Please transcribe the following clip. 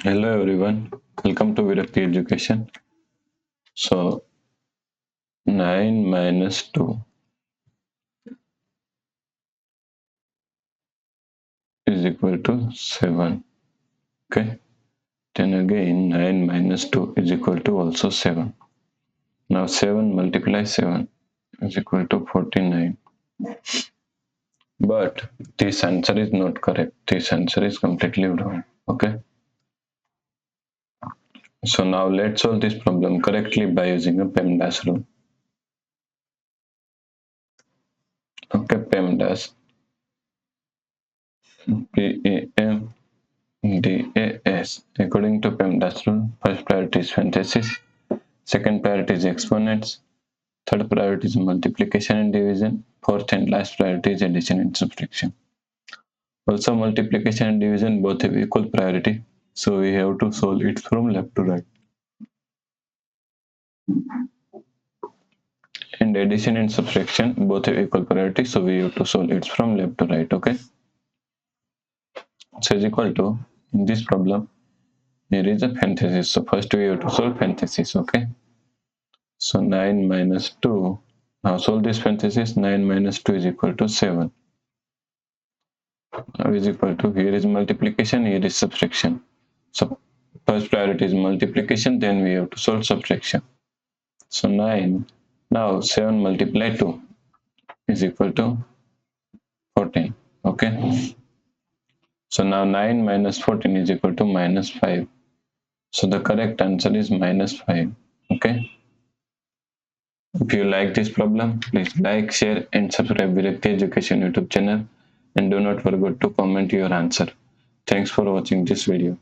Hello everyone, welcome to Virakti Education. So 9 minus 2 is equal to 7. Okay, then again 9 minus 2 is equal to also 7. Now 7 multiply 7 is equal to 49. But this answer is not correct. This answer is completely wrong. Okay, so now let's solve this problem correctly by using a PEMDAS rule. Okay, PEMDAS. PEMDAS. According to PEMDAS rule, first priority is parenthesis, second priority is exponents, third priority is multiplication and division, fourth and last priority is addition and subtraction. Also, multiplication and division both have equal priority, so we have to solve it from left to right. And addition and subtraction both have equal priority, so we have to solve it from left to right. Okay, so is equal to, in this problem here is a parenthesis, so first we have to solve parenthesis. Okay, so 9 minus 2, now solve this parenthesis. 9 minus 2 is equal to 7. Now is equal to, here is multiplication, here is subtraction. So first priority is multiplication, then we have to solve subtraction. So 9, now 7 multiply 2 is equal to 14. Okay, so now 9 minus 14 is equal to minus 5. So the correct answer is minus 5. Okay, if you like this problem, please like, share and subscribe Virakti Education YouTube channel, and do not forget to comment your answer. Thanks for watching this video.